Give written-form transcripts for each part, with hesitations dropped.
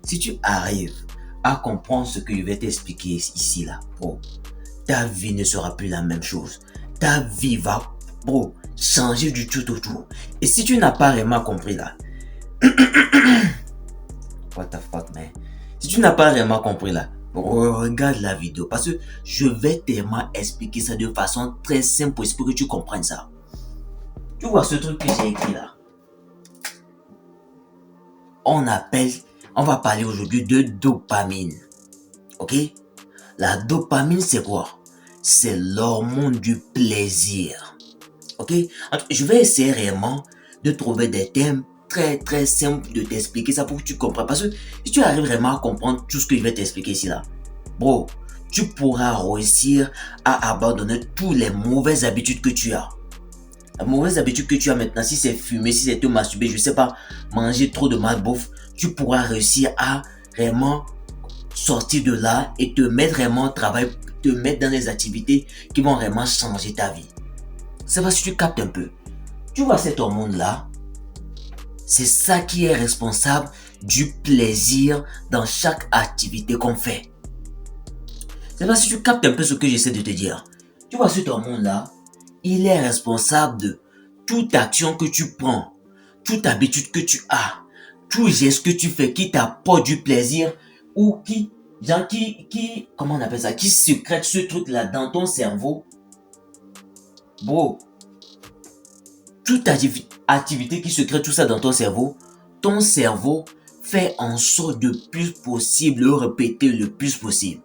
Si tu arrives à comprendre ce que je vais t'expliquer ici, là, bro, ta vie ne sera plus la même chose. Ta vie va, bro, changer du tout au tout. Et si tu n'as pas vraiment compris là, what the fuck, man? Si tu n'as pas vraiment compris là, regarde la vidéo parce que je vais tellement expliquer ça de façon très simple pour que tu comprennes ça. Tu vois ce truc que j'ai écrit là? On va parler aujourd'hui de dopamine. Ok? La dopamine, c'est quoi? C'est l'hormone du plaisir. Ok? Je vais essayer réellement de trouver des thèmes très très simples de t'expliquer ça pour que tu comprennes. Parce que si tu arrives vraiment à comprendre tout ce que je vais t'expliquer ici là, bro, tu pourras réussir à abandonner toutes les mauvaises habitudes que tu as. La mauvaise habitude que tu as maintenant, si c'est fumer, si c'est te masturber, je sais pas, manger trop de malbouffe, tu pourras réussir à vraiment sortir de là et te mettre vraiment au travail, te mettre dans les activités qui vont vraiment changer ta vie. C'est parce que tu captes un peu. Tu vois cet hormone-là, c'est ça qui est responsable du plaisir dans chaque activité qu'on fait. C'est parce que tu captes un peu ce que j'essaie de te dire. Tu vois cet hormone-là, il est responsable de toute action que tu prends, toute habitude que tu as, tout geste que tu fais qui t'apporte du plaisir ou comment on appelle ça, qui sécrète ce truc-là dans ton cerveau. Bro, toute activité qui sécrète tout ça dans ton cerveau fait en sorte de plus possible de répéter le plus possible.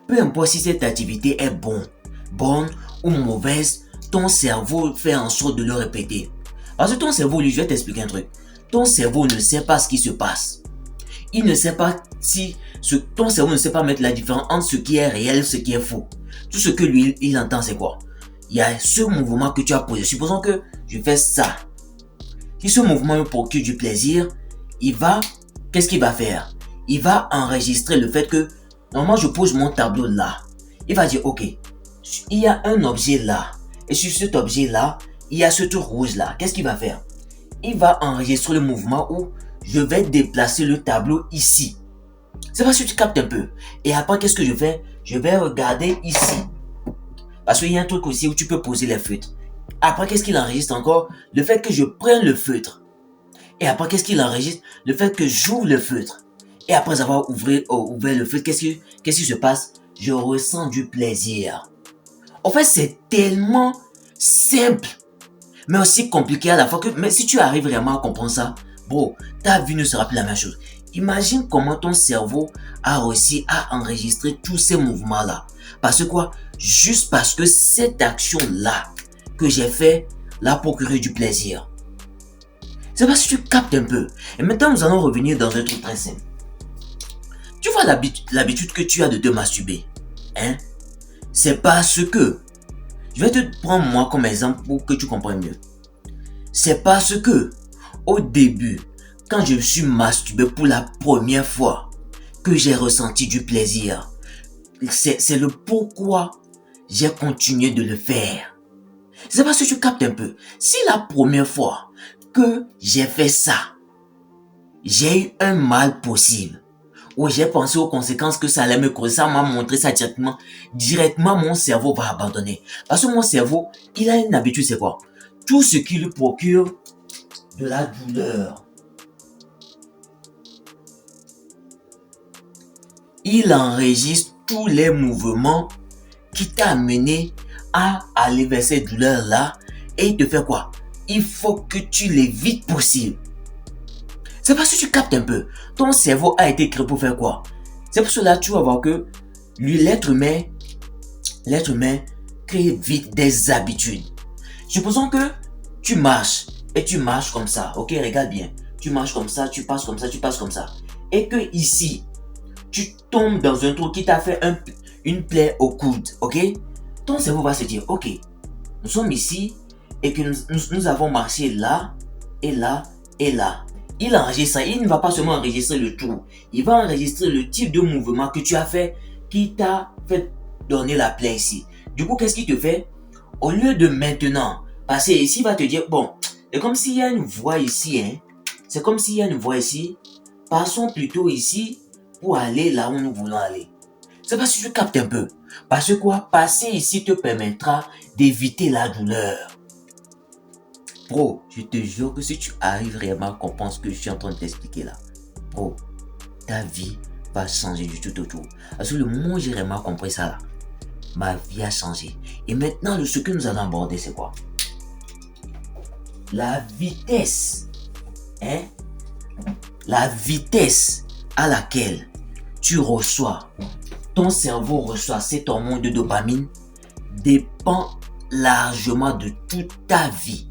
Peu importe si cette activité est bonne ou mauvaise, ton cerveau fait en sorte de le répéter. Parce que ton cerveau, lui, je vais t'expliquer un truc. Ton cerveau ne sait pas ce qui se passe. Il ne sait pas ton cerveau ne sait pas mettre la différence entre ce qui est réel et ce qui est faux. Tout ce que lui, il entend, c'est quoi? Il y a ce mouvement que tu as posé. Supposons que je fais ça. Si ce mouvement me procure du plaisir, qu'est-ce qu'il va faire? Il va enregistrer le fait que, normalement, je pose mon tableau là. Il va dire, ok, il y a un objet là. Et sur cet objet-là, il y a ce truc rouge là. Qu'est-ce qu'il va faire? Il va enregistrer le mouvement où je vais déplacer le tableau ici. C'est parce que tu captes un peu. Et après, qu'est-ce que je fais? Je vais regarder ici. Parce qu'il y a un truc aussi où tu peux poser les feutres. Après, qu'est-ce qu'il enregistre encore? Le fait que je prenne le feutre. Et après, qu'est-ce qu'il enregistre? Le fait que j'ouvre le feutre. Et après avoir ouvert le feutre, qu'est-ce qui se passe? Je ressens du plaisir. En fait, c'est tellement simple, mais aussi compliqué à la fois mais si tu arrives vraiment à comprendre ça, bro, ta vie ne sera plus la même chose. Imagine comment ton cerveau a réussi à enregistrer tous ces mouvements-là. Parce que quoi? Juste parce que cette action-là que j'ai fait l'a procuré du plaisir. C'est parce que tu captes un peu. Et maintenant, nous allons revenir dans un truc très simple. Tu vois l'habitude que tu as de te masturber, hein? C'est parce que, je vais te prendre moi comme exemple pour que tu comprennes mieux. C'est parce que, au début, quand je me suis masturbé pour la première fois, que j'ai ressenti du plaisir. C'est le pourquoi j'ai continué de le faire. C'est parce que tu captes un peu. Si la première fois que j'ai fait ça, j'ai eu un mal possible, où j'ai pensé aux conséquences que ça allait me causer, ça m'a montré ça directement mon cerveau va abandonner. Parce que mon cerveau, il a une habitude, c'est quoi? Tout ce qui lui procure de la douleur, il enregistre tous les mouvements qui t'a amené à aller vers cette douleur-là et il te fait quoi? Il faut que tu l'évites possible. C'est parce que tu captes un peu. Ton cerveau a été créé pour faire quoi? C'est pour cela que tu vas voir que l'être humain crée vite des habitudes. Supposons que tu marches et tu marches comme ça. Ok, regarde bien. Tu marches comme ça, tu passes comme ça, tu passes comme ça. Et que ici, tu tombes dans un trou qui t'a fait une plaie au coude. Ok? Ton cerveau va se dire, ok, nous sommes ici et que nous avons marché là et là et là. Il enregistre ça. Il ne va pas seulement enregistrer le trou. Il va enregistrer le type de mouvement que tu as fait qui t'a fait donner la plaie ici. Du coup, qu'est-ce qu'il te fait? Au lieu de maintenant passer ici, il va te dire, bon, c'est comme s'il y a une voie ici, hein. C'est comme s'il y a une voie ici. passons plutôt ici pour aller là où nous voulons aller. C'est parce que tu captes un peu. Parce que quoi? Passer ici te permettra d'éviter la douleur. Bro, je te jure que si tu arrives réellement à comprendre ce que je suis en train de t'expliquer là, bro, ta vie va changer du tout au tout. Parce que le moment où j'ai vraiment compris ça là, ma vie a changé. Et maintenant, ce que nous allons aborder, c'est quoi? La vitesse. Hein? La vitesse à laquelle tu reçois, ton cerveau reçoit cette hormone de dopamine dépend largement de toute ta vie.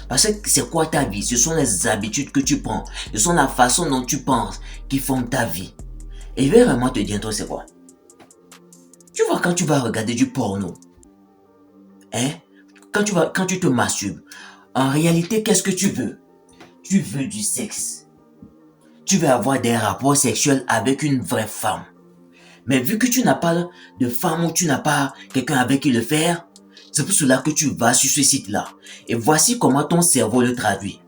Parce que c'est quoi ta vie? Ce sont les habitudes que tu prends. Ce sont la façon dont tu penses qui forment ta vie. Et je vais vraiment te dire, toi, c'est quoi? Tu vois, quand tu vas regarder du porno, hein? Quand tu te masturbes, en réalité, qu'est-ce que tu veux? Tu veux du sexe. Tu veux avoir des rapports sexuels avec une vraie femme. Mais vu que tu n'as pas de femme ou tu n'as pas quelqu'un avec qui le faire, c'est pour cela que tu vas sur ce site-là. Et voici comment ton cerveau le traduit.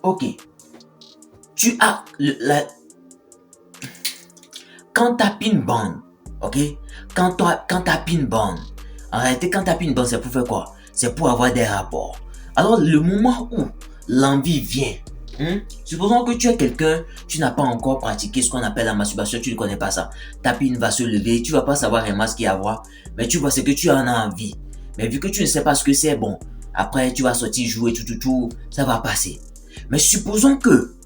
Ok. Tu as quand tu as pin band, ok? Quand tu as pin band, en réalité, quand tu as pin band, c'est pour faire quoi? C'est pour avoir des rapports. Alors, le moment où l'envie vient, supposons que tu es quelqu'un, tu n'as pas encore pratiqué ce qu'on appelle la masturbation, tu ne connais pas ça. Ta pine va se lever, tu vas pas savoir vraiment ce qu'il y a à voir, mais tu vois ce que tu en as envie. Mais vu que tu ne sais pas ce que c'est, bon, après tu vas sortir jouer, tout, ça va passer. Mais supposons que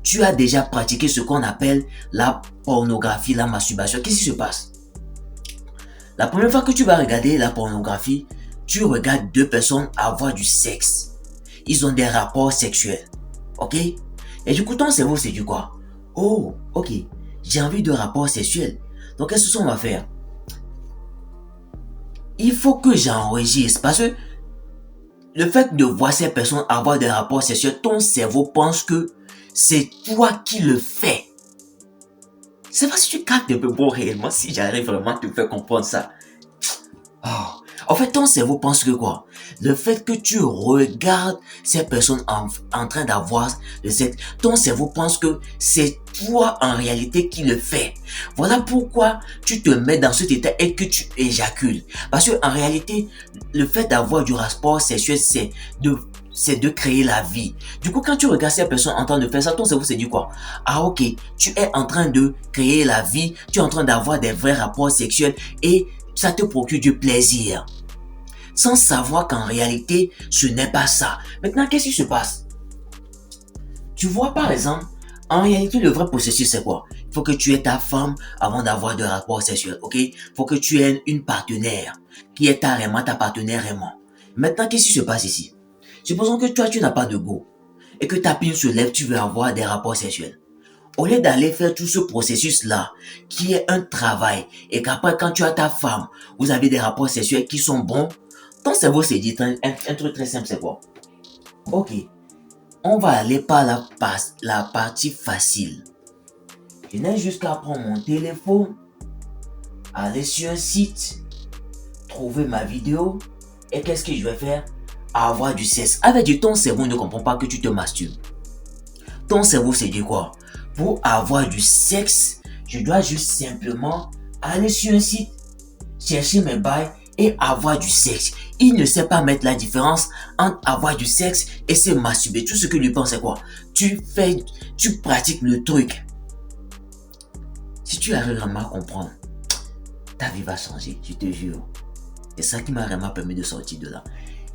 tu as déjà pratiqué ce qu'on appelle la pornographie, la masturbation. Qu'est-ce qui se passe? La première fois que tu vas regarder la pornographie, tu regardes deux personnes avoir du sexe. Ils ont des rapports sexuels. Ok? Et du coup, ton cerveau c'est du quoi? Oh, ok. J'ai envie de rapports sexuels. Donc, qu'est-ce qu'on va faire? Il faut que j'enregistre. Parce que le fait de voir ces personnes avoir des rapports sexuels, ton cerveau pense que c'est toi qui le fais. C'est pas si tu captes un peu bon réellement, si j'arrive vraiment à te faire comprendre ça. Oh. En fait, ton cerveau pense que quoi? Le fait que tu regardes ces personnes en train d'avoir le sexe, ton cerveau pense que c'est toi en réalité qui le fais. Voilà pourquoi tu te mets dans cet état et que tu éjacules. Parce que en réalité, le fait d'avoir du rapport sexuel, c'est de créer la vie. Du coup, quand tu regardes ces personnes en train de faire ça, ton cerveau se dit quoi? Ah ok, tu es en train de créer la vie, tu es en train d'avoir des vrais rapports sexuels et ça te procure du plaisir. Sans savoir qu'en réalité, ce n'est pas ça. Maintenant, qu'est-ce qui se passe? Tu vois, par exemple, en réalité, le vrai processus, c'est quoi? Il faut que tu aies ta femme avant d'avoir de rapports sexuels, ok? Il faut que tu aies une partenaire qui est vraiment ta partenaire vraiment. Maintenant, qu'est-ce qui se passe ici? Supposons que toi, tu n'as pas de go et que ta pile se lève, tu veux avoir des rapports sexuels. Au lieu d'aller faire tout ce processus-là, qui est un travail, et qu'après, quand tu as ta femme, vous avez des rapports sexuels qui sont bons, ton cerveau s'est dit un truc très simple, c'est quoi? Ok, on va aller par la partie facile. Je n'ai juste qu'à prendre mon téléphone, aller sur un site, trouver ma vidéo, et qu'est-ce que je vais faire? Avoir du sexe. Avec du ton cerveau ne comprend pas que tu te masturbes. Ton cerveau s'est dit quoi? Pour avoir du sexe, je dois juste simplement aller sur un site, chercher mes bails et avoir du sexe. Il ne sait pas mettre la différence entre avoir du sexe et se masturber. Tout ce que lui pense c'est quoi? Tu pratiques le truc. Si tu arrives vraiment à comprendre, ta vie va changer, je te jure. C'est ça qui m'a vraiment permis de sortir de là.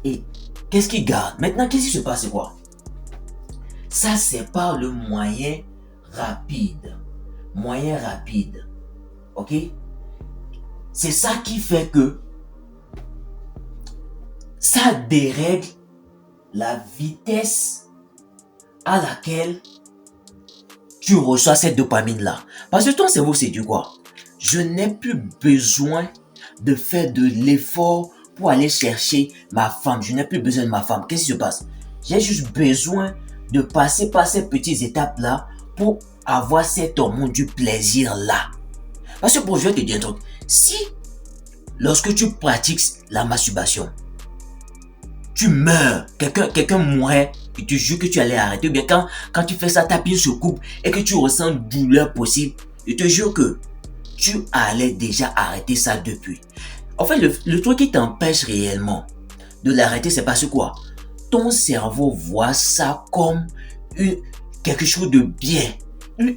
Et qu'est-ce qui garde? Maintenant, qu'est-ce qui se passe, c'est quoi? Ça, c'est par le moyen rapide. Moyen rapide. Ok? C'est ça qui fait que ça dérègle la vitesse à laquelle tu reçois cette dopamine-là. Parce que ton cerveau s'est dit quoi? Je n'ai plus besoin de faire de l'effort pour aller chercher ma femme. Je n'ai plus besoin de ma femme. Qu'est-ce qui se passe? J'ai juste besoin de passer par ces petites étapes-là pour avoir cette hormone du plaisir-là. Parce que bon, je vais te dire un truc. Si, lorsque tu pratiques la masturbation, tu meurs, quelqu'un mourrait il te jure que tu allais arrêter. Ou bien quand tu fais ça, ta pile se coupe et que tu ressens douleur possible, il te jure que tu allais déjà arrêter ça depuis. En fait, le truc qui t'empêche réellement de l'arrêter, c'est parce que quoi? Ton cerveau voit ça comme quelque chose de bien.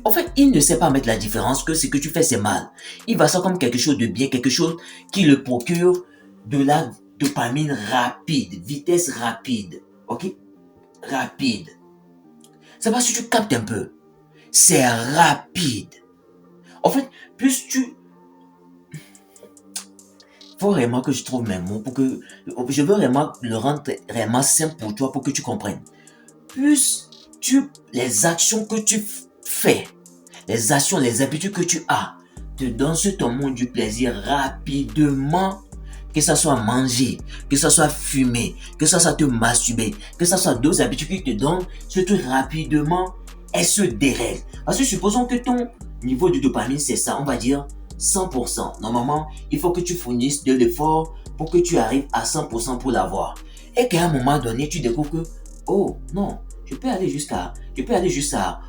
En fait, il ne sait pas mettre la différence que ce que tu fais, c'est mal. Il voit ça comme quelque chose de bien, quelque chose qui le procure de la dopamine rapide, vitesse rapide. Ok? Rapide. C'est parce que tu captes un peu. C'est rapide. En fait, plus tu... Faut vraiment que je trouve mes mots pour que... Je veux vraiment le rendre vraiment simple pour toi pour que tu comprennes. Plus les actions que tu fais, les actions, les habitudes que tu as, te donnent ce hormone du plaisir rapidement, que ça soit manger, que ça soit fumer, que ça soit te masturber, que ça soit d'autres habitudes qui te donnent ce truc rapidement, elles se dérèglent. Parce que supposons que ton niveau de dopamine, c'est ça, on va dire 100%. Normalement, il faut que tu fournisses de l'effort pour que tu arrives à 100% pour l'avoir. Et qu'à un moment donné, tu découvres que, oh non, je peux aller jusqu'à,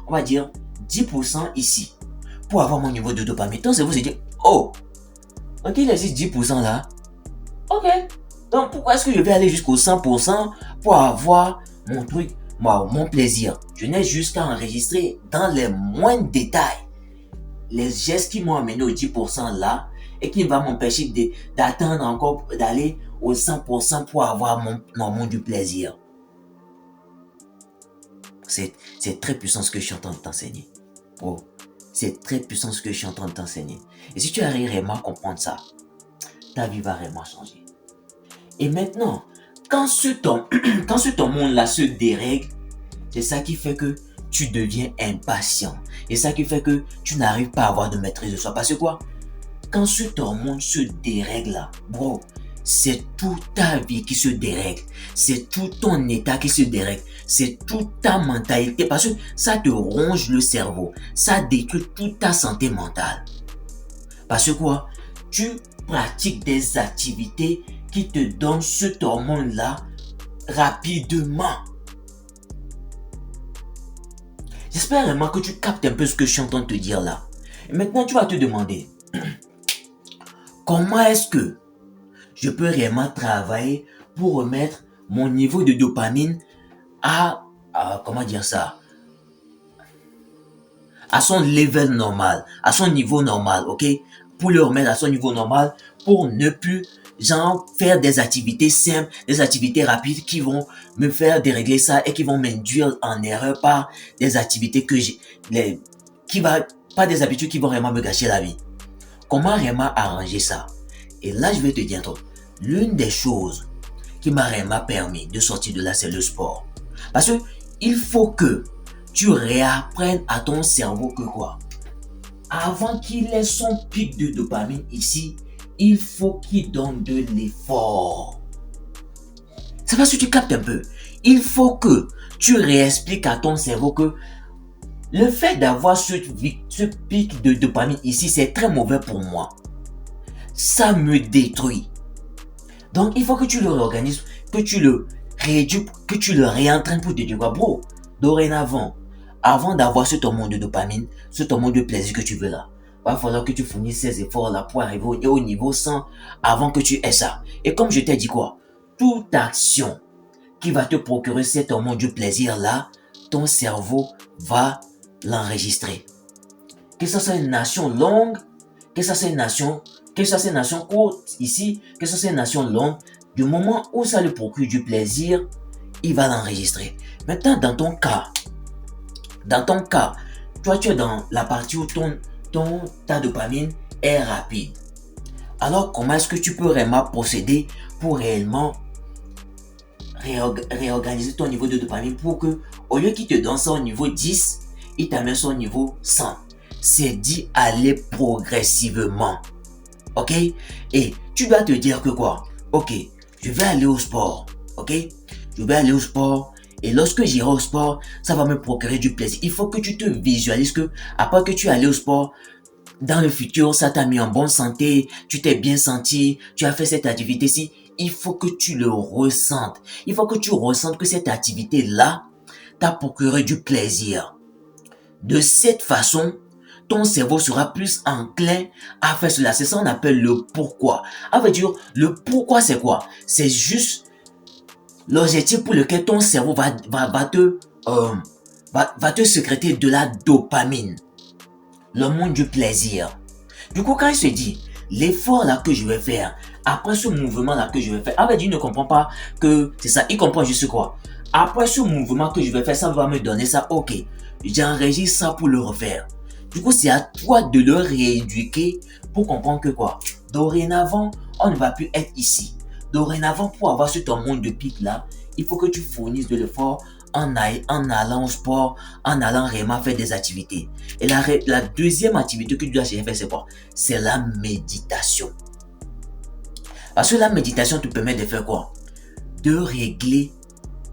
on va dire, 10% ici pour avoir mon niveau de dopamine. Donc, vous se dit, oh, donc il existe 10% là. Ok. Donc, pourquoi est-ce que je vais aller jusqu'au 100% pour avoir mon truc, mon plaisir? Je n'ai juste qu'à enregistrer dans les moindres détails les gestes qui m'ont amené au 10% là et qui va m'empêcher d'atteindre encore, d'aller au 100% pour avoir mon hormone du plaisir. C'est très puissant ce que je suis en train de t'enseigner. Oh, c'est très puissant ce que je suis en train de t'enseigner. Et si tu arrives vraiment à comprendre ça, ta vie va vraiment changer. Et maintenant, quand ce hormone-là se dérègle, c'est ça qui fait que tu deviens impatient. Et ça qui fait que tu n'arrives pas à avoir de maîtrise de soi. Parce que quoi? Quand ce hormone se dérègle là, bro, c'est toute ta vie qui se dérègle. C'est tout ton état qui se dérègle. C'est toute ta mentalité. Parce que ça te ronge le cerveau. Ça détruit toute ta santé mentale. Parce que quoi? Tu pratiques des activités qui te donnent cet hormone-là rapidement. J'espère vraiment que tu captes un peu ce que je suis en train de te dire là. Et maintenant, tu vas te demander, comment est-ce que je peux réellement travailler pour remettre mon niveau de dopamine comment dire ça, à son level normal, à son niveau normal, ok? Pour le remettre à son niveau normal, pour ne plus, faire des activités simples, des activités rapides qui vont me faire dérégler ça et qui vont m'induire en erreur par des activités pas des habitudes qui vont vraiment me gâcher la vie. Comment vraiment arranger ça? Et là, je vais te dire, l'une des choses qui m'a vraiment permis de sortir de là, c'est le sport. Parce que il faut que tu réapprennes à ton cerveau que quoi? Avant qu'il ait son pic de dopamine ici, il faut qu'il donne de l'effort. C'est parce que tu captes un peu. Il faut que tu réexpliques à ton cerveau que le fait d'avoir ce pic de dopamine ici, c'est très mauvais pour moi. Ça me détruit. Donc, il faut que tu le réorganises, que tu le rééduques, que tu le réentraînes pour te dire, bro, dorénavant, avant d'avoir ce hormone de dopamine, ce hormone de plaisir que tu veux là, il va falloir que tu fournisses ces efforts là pour arriver au niveau 100 avant que tu aies ça. Et comme je t'ai dit quoi, toute action qui va te procurer cet hormone du plaisir là, ton cerveau va l'enregistrer. Que ça soit une nation longue, que ça soit une nation courte ici, que ça soit une nation longue, du moment où ça le procure du plaisir, il va l'enregistrer. Maintenant, dans ton cas, toi tu es dans la partie où ta dopamine est rapide. Alors, comment est-ce que tu peux réellement procéder pour réellement réorganiser ton niveau de dopamine pour que, au lieu qu'il te donne ça au niveau 10, il t'amène ça au niveau 100. C'est d'y aller progressivement. Ok? Et tu dois te dire que quoi? Ok, je vais aller au sport. Ok? Je vais aller au sport. Et lorsque j'irai au sport, ça va me procurer du plaisir. Il faut que tu te visualises que, après que tu es allé au sport, dans le futur, ça t'a mis en bonne santé, tu t'es bien senti, tu as fait cette activité-ci. Il faut que tu le ressentes. Il faut que tu ressentes que cette activité-là t'a procuré du plaisir. De cette façon, ton cerveau sera plus enclin à faire cela. C'est ça qu'on appelle le pourquoi. À vrai dire, le pourquoi c'est quoi? C'est juste l'objectif pour lequel ton cerveau va te sécréter de la dopamine. Le monde du plaisir. Du coup, quand il se dit, l'effort là que je vais faire, après ce mouvement là que je vais faire, ah ben, il ne comprend pas que c'est ça, il comprend juste quoi. Après ce mouvement que je vais faire, ça va me donner ça, ok. J'enregistre ça pour le refaire. Du coup, c'est à toi de le rééduquer pour comprendre que quoi. Dorénavant, on ne va plus être ici. Dorénavant, pour avoir ce ton monde de pic là, il faut que tu fournisses de l'effort en allant au sport, en allant réellement faire des activités. Et la deuxième activité que tu dois faire, c'est quoi? C'est la méditation. Parce que la méditation te permet de faire quoi? De régler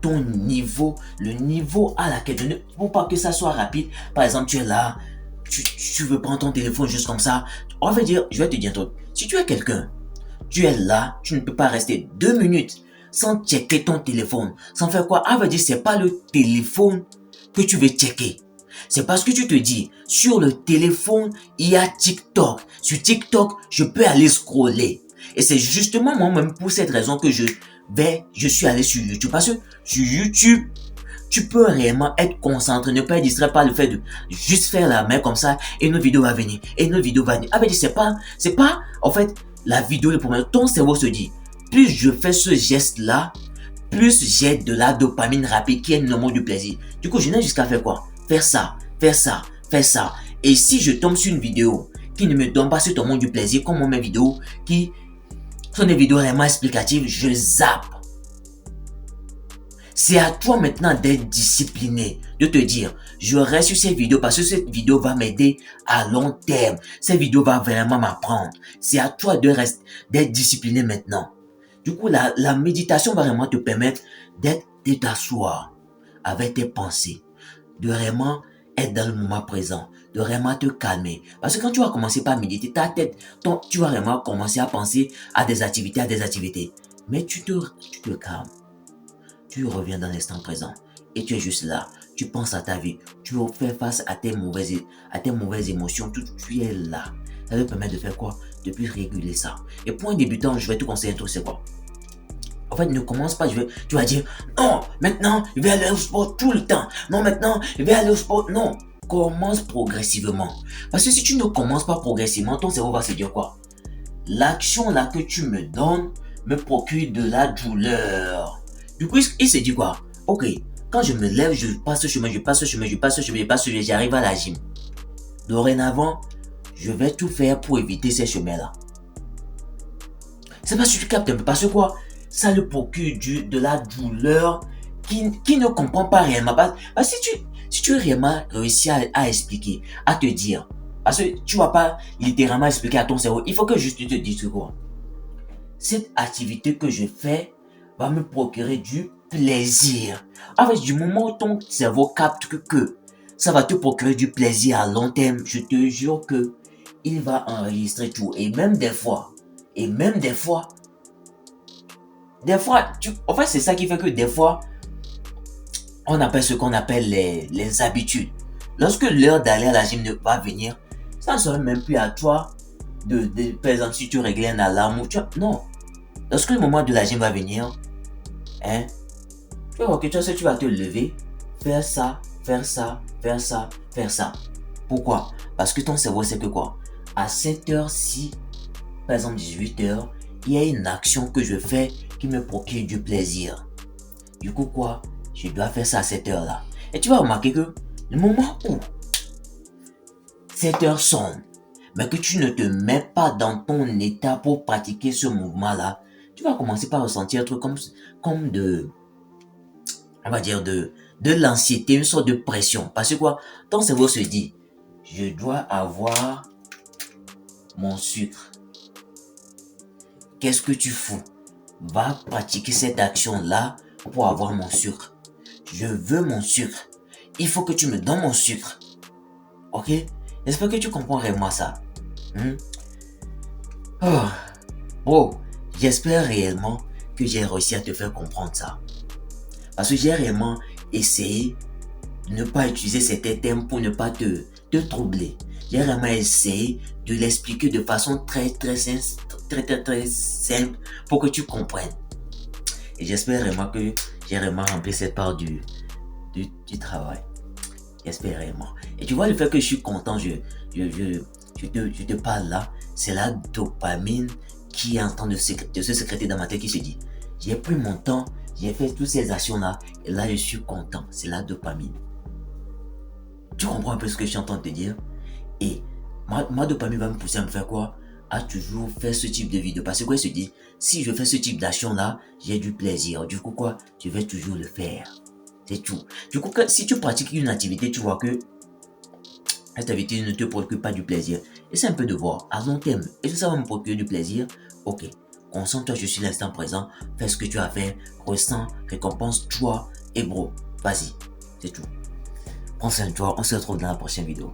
ton niveau, le niveau à laquelle, pour pas que ça soit rapide. Par exemple, tu es là, tu veux prendre ton téléphone juste comme ça. On va dire, je vais te dire un truc. Si tu es quelqu'un, tu es là, tu ne peux pas rester 2 minutes sans checker ton téléphone. Sans faire quoi? Ah, veut dire, c'est pas le téléphone que tu veux checker. C'est parce que tu te dis, sur le téléphone, il y a TikTok. Sur TikTok, je peux aller scroller. Et c'est justement moi-même pour cette raison que je suis allé sur YouTube. Parce que sur YouTube, tu peux réellement être concentré, ne pas être distrait par le fait de juste faire la main comme ça et une vidéo va venir. Et une vidéo va venir. Ah, veut dire, c'est pas, en fait, la vidéo, le problème. Ton cerveau se dit, plus je fais ce geste-là, plus j'ai de la dopamine rapide qui est le mot du plaisir. Du coup, je n'ai jusqu'à faire quoi? Faire ça, faire ça, faire ça. Et si je tombe sur une vidéo qui ne me donne pas ce moment du plaisir, comme mes vidéos qui sont des vidéos vraiment explicatives, je zappe. C'est à toi maintenant d'être discipliné, de te dire, je reste sur cette vidéo parce que cette vidéo va m'aider à long terme. Cette vidéo va vraiment m'apprendre. C'est à toi d'être discipliné maintenant. Du coup, la méditation va vraiment te permettre de t'asseoir avec tes pensées, de vraiment être dans le moment présent, de vraiment te calmer. Parce que quand tu vas commencer par méditer, ta tête, tu vas vraiment commencer à penser à des activités. Mais tu te calmes. Tu reviens dans l'instant présent et tu es juste là. Tu penses à ta vie. Tu fais face à tes mauvaises émotions. Tu es là. Ça te permet de faire quoi? De plus réguler ça. Et pour un débutant, je vais te conseiller un truc, c'est quoi? En fait, ne commence pas, tu vas dire, non, maintenant, je vais aller au sport tout le temps. Non, maintenant, je vais aller au sport. Non, commence progressivement. Parce que si tu ne commences pas progressivement, ton cerveau va se dire quoi? L'action là que tu me donnes me procure de la douleur. Du coup, il se dit quoi? Ok, quand je me lève, je passe ce chemin, j'arrive à la gym. Dorénavant, je vais tout faire pour éviter ces chemins-là. C'est parce que tu captes un peu. Parce que quoi? Ça lui procure de la douleur qui ne comprend pas réellement. Parce que si tu réellement réussi à expliquer, à te dire, parce que tu ne vas pas littéralement expliquer à ton cerveau, il faut que juste tu te dises quoi? Cette activité que je fais va me procurer du plaisir. En fait, du moment où ton cerveau capte que ça va te procurer du plaisir à long terme, je te jure que il va enregistrer tout. Et même des fois, en fait, c'est ça qui fait que des fois, on appelle ce qu'on appelle les habitudes. Lorsque l'heure d'aller à la gym va venir, ça ne sera même plus à toi par exemple, si tu réglais un alarme ou non. Lorsque le moment de la gym va venir, tu vas voir que tu vas te lever, faire ça. Pourquoi? Parce que ton cerveau sait que quoi? À cette heure-ci, par exemple 18h, il y a une action que je fais qui me procure du plaisir. Du coup quoi? Je dois faire ça à cette heure-là. Et tu vas remarquer que le moment où cette heure sonne, mais que tu ne te mets pas dans ton état pour pratiquer ce mouvement-là, tu vas commencer par ressentir un truc comme de l'anxiété, une sorte de pression. Parce que quoi? Ton cerveau se dit, je dois avoir mon sucre. Qu'est-ce que tu fous? Va pratiquer cette action-là pour avoir mon sucre. Je veux mon sucre. Il faut que tu me donnes mon sucre. Ok? J'espère que tu comprends réellement ça. J'espère réellement que j'ai réussi à te faire comprendre ça. Parce que j'ai réellement essayé ne pas utiliser certains termes pour ne pas te troubler. J'ai vraiment essayé de l'expliquer de façon très simple pour que tu comprennes. Et j'espère vraiment que j'ai vraiment rempli cette part du travail. J'espère vraiment. Et tu vois le fait que je suis content, je te parle là, c'est la dopamine qui est en train de se sécréter dans ma tête qui se dit, j'ai pris mon temps, j'ai fait toutes ces actions là, et là je suis content. C'est la dopamine. Tu comprends un peu ce que je suis en train de te dire? Et ma dopamine va me pousser à me faire quoi? À toujours faire ce type de vidéo. Parce que quoi, il se dit, si je fais ce type d'action là, j'ai du plaisir. Du coup quoi, je vais toujours le faire. C'est tout. Du coup, si tu pratiques une activité, tu vois que cette activité ne te procure pas du plaisir. Essaie un peu de voir à long terme. Est-ce que ça va me procurer du plaisir? Ok. Concentre-toi sur l'instant présent. Fais ce que tu as fait. Ressens, récompense-toi. Et bro, vas-y. C'est tout. Prends soin de toi. On se retrouve dans la prochaine vidéo.